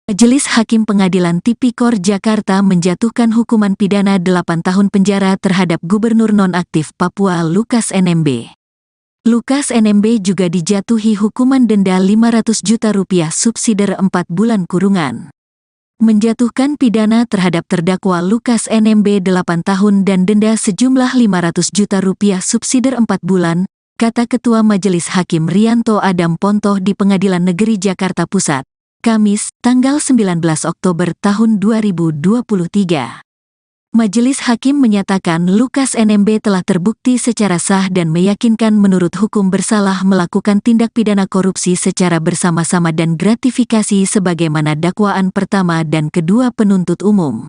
Majelis Hakim Pengadilan Tipikor Jakarta menjatuhkan hukuman pidana 8 tahun penjara terhadap Gubernur Nonaktif Papua Lukas NMB. Lukas NMB juga dijatuhi hukuman denda Rp500 juta subsidiar 4 bulan kurungan. Menjatuhkan pidana terhadap terdakwa Lukas NMB 8 tahun dan denda sejumlah Rp500 juta subsidiar 4 bulan, kata Ketua Majelis Hakim Rianto Adam Pontoh di Pengadilan Negeri Jakarta Pusat, Kamis, tanggal 19 Oktober tahun 2023. Majelis Hakim menyatakan Lukas NMB telah terbukti secara sah dan meyakinkan menurut hukum bersalah melakukan tindak pidana korupsi secara bersama-sama dan gratifikasi sebagaimana dakwaan pertama dan kedua penuntut umum.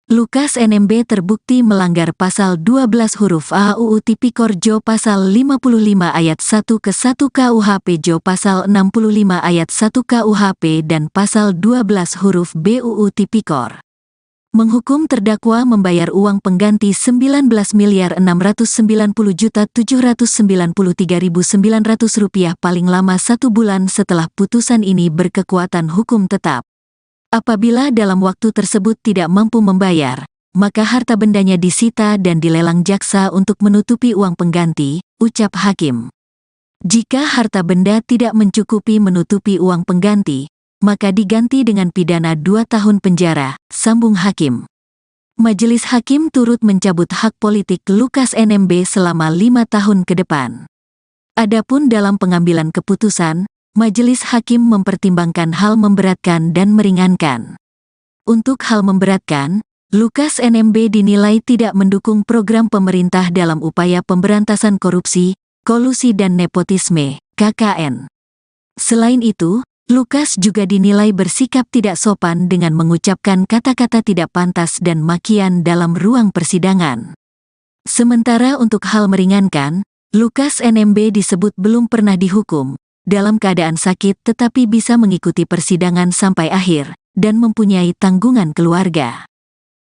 Lukas NMB terbukti melanggar pasal 12 huruf A UU Tipikor Jo pasal 55 ayat 1 ke 1 KUHP Jo pasal 65 ayat 1 KUHP dan pasal 12 huruf B UU Tipikor. Menghukum terdakwa membayar uang pengganti Rp19.690.793.900 paling lama 1 bulan setelah putusan ini berkekuatan hukum tetap. Apabila dalam waktu tersebut tidak mampu membayar, maka harta bendanya disita dan dilelang jaksa untuk menutupi uang pengganti, ucap hakim. Jika harta benda tidak mencukupi menutupi uang pengganti, maka diganti dengan pidana 2 tahun penjara, sambung hakim. Majelis Hakim turut mencabut hak politik Lukas NMB selama 5 tahun ke depan. Adapun dalam pengambilan keputusan, Majelis Hakim mempertimbangkan hal memberatkan dan meringankan. Untuk hal memberatkan, Lukas NMB dinilai tidak mendukung program pemerintah dalam upaya pemberantasan korupsi, kolusi dan nepotisme, KKN. Selain itu, Lukas juga dinilai bersikap tidak sopan dengan mengucapkan kata-kata tidak pantas dan makian dalam ruang persidangan. Sementara untuk hal meringankan, Lukas NMB disebut belum pernah dihukum, dalam keadaan sakit tetapi bisa mengikuti persidangan sampai akhir, dan mempunyai tanggungan keluarga.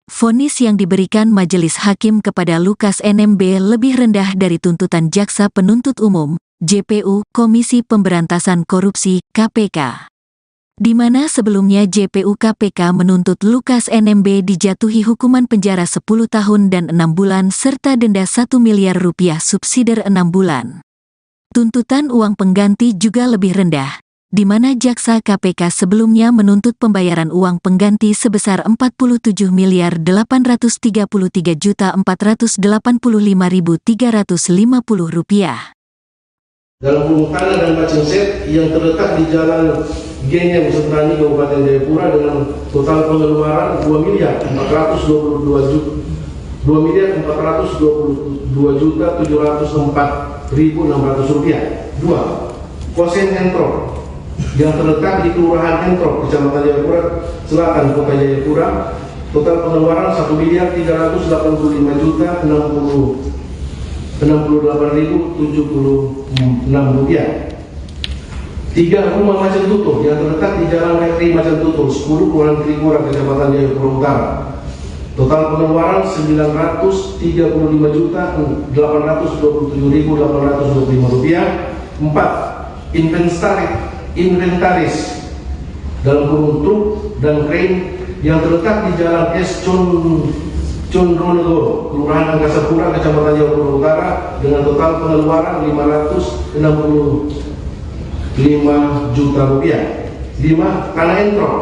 Vonis yang diberikan Majelis Hakim kepada Lukas NMB lebih rendah dari tuntutan Jaksa Penuntut Umum, JPU, Komisi Pemberantasan Korupsi, KPK. Di mana sebelumnya JPU KPK menuntut Lukas NMB dijatuhi hukuman penjara 10 tahun dan 6 bulan serta denda Rp1 miliar subsidiar 6 bulan. Tuntutan uang pengganti juga lebih rendah, di mana jaksa KPK sebelumnya menuntut pembayaran uang pengganti sebesar Rp43.433.485.350. Dalam kurung tanah dan Baceng Set yang terletak di Jalan Genyem Setrani Kabupaten Jayapura dengan total pengeluaran Rp2.422.704.600. 2. Kosen Entro yang terletak di Kelurahan Entro, Kecamatan Jayapura Selatan, Kota Jayapura, total pengeluaran Rp1.368.076. 3. Rumah Macan Tutul yang terletak di Jalan Rekri Macan Tutul 10 Kelurahan Trikora, Kecamatan Jayapura Utara. Total pengeluaran Rp935.827.825. 4. Inventaris dalam kurung truk dan krain yang terletak di Jalan S. Condronegoro, Kelurahan Angkasapura, Kecamatan Jayapura Utara dengan total pengeluaran Rp565 juta. 5. Tanah Entro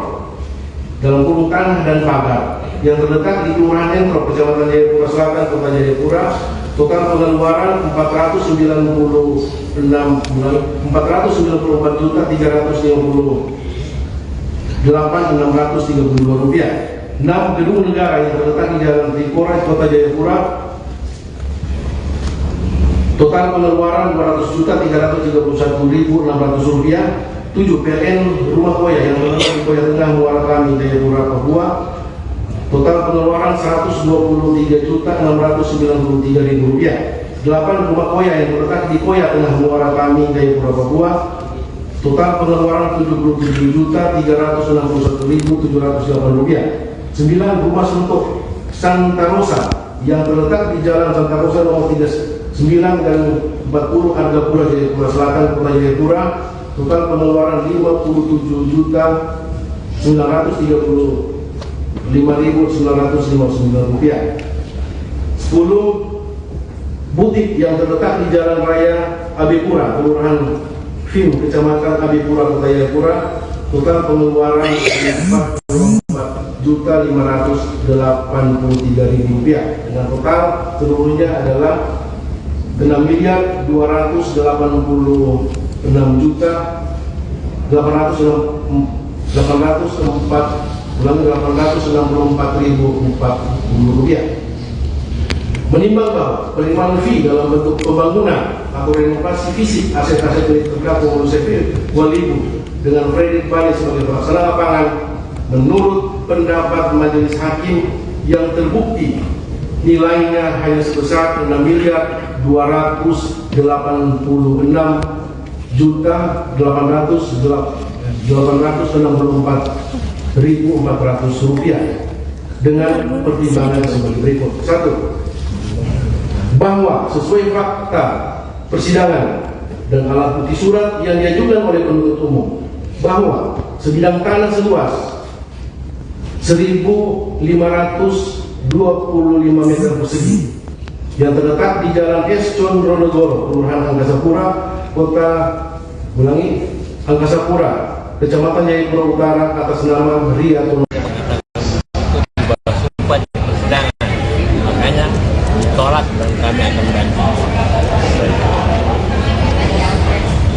dalam kurung tanah dan pagar yang terletak di Kelurahan Entro, Kecamatan Jayapura Selatan, Kota Jayapura, total pengeluaran Rp494.358.632. 6. Gedung negara yang terletak di Jalan Trikora, Kota Jayapura, total pengeluaran Rp200.331.600. 7. PLN Rumah Koya yang terletak di Koya Tengah, Muara Kami, Jayapura, Papua, total pengeluaran Rp123.693.000. 8. Rumah Koya yang terletak di Koya Tengah, Muara Kami, Jayapura, Papua, total pengeluaran Rp77.361.708. 9. Rumah Sentok Santa Rosa yang terletak di Jalan Santa Rosa nomor 39 dan 40 Argapura, Jayapura Selatan, Kota Jayapura, total pengeluaran Rp57.600.000. rupiah. 10 butik yang terletak di Jalan Raya Abipura, Kelurahan Vim, Kecamatan Abipura, Kota Jayapura, total pengeluaran 4.583.000 rupiah. Dengan total seluruhnya adalah 6.286.864.040 rupiah. Menimbang bahwa penerimaan fee dalam bentuk pembangunan atau renovasi fisik aset-aset milik terdakwa Muhammad Syafii Walibu dengan Fredrik Bali sebagai pelaksana lapangan, menurut pendapat majelis hakim yang terbukti nilainya hanya sebesar 6.286.864.400 rupiah dengan pertimbangan sebagai berikut. 1. Bahwa sesuai fakta persidangan dan alat bukti surat yang diajukan oleh penuntut umum bahwa sebidang tanah seluas 1.525 meter persegi yang terletak di Jalan S. Condronegoro, Kelurahan Angkasapura, Angkasapura, Kecamatan Jayapura Utara, atas nama Ria Tono. Makanya ditolak dan kami akan ganti.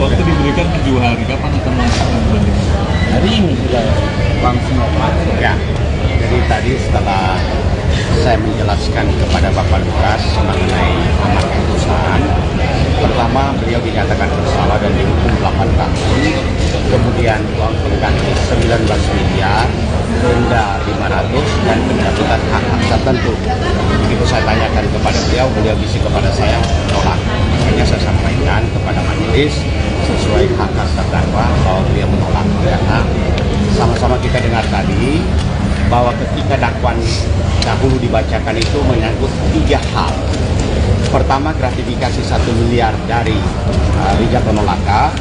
Waktu diberikan 7 hari, kapan akan langsung banding? Hari ini sudah langsung Ya, jadi tadi setelah saya menjelaskan kepada Bapak Lukas mengenai amar putusan, pertama beliau dinyatakan bersalah dan dihukum 8 tahun, kemudian uang pengganti 19 miliar, denda 500 dan pencabutan hak-hak tertentu. Begitu saya tanyakan kepada beliau bisi kepada saya menolak. Makanya saya sampaikan kepada majelis sesuai hak-hak terdakwa bahwa beliau menolak, karena sama-sama kita dengar tadi bahwa ketika dakwaan dahulu dibacakan itu menyangkut 3 hal. Pertama, gratifikasi 1 miliar dari Rijal Penolaka.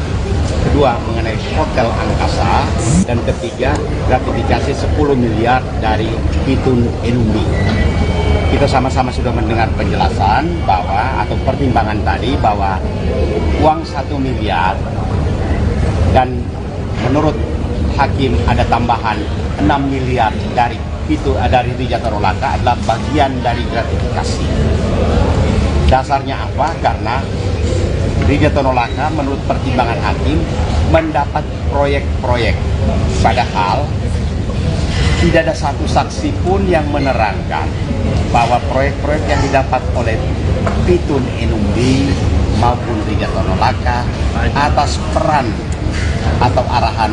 Kedua, mengenai Hotel Angkasa. Dan ketiga, gratifikasi 10 miliar dari Pitun Enumbi. Kita sama-sama sudah mendengar penjelasan bahwa atau pertimbangan tadi bahwa uang 1 miliar dan menurut hakim ada tambahan 6 miliar dari Rijal Penolaka adalah bagian dari gratifikasi. Dasarnya apa? Karena Rijal Penolaka menurut pertimbangan hakim mendapat proyek-proyek, padahal tidak ada satu saksi pun yang menerangkan bahwa proyek-proyek yang didapat oleh Pitun Enumbi maupun Rijal Penolaka atas peran atau arahan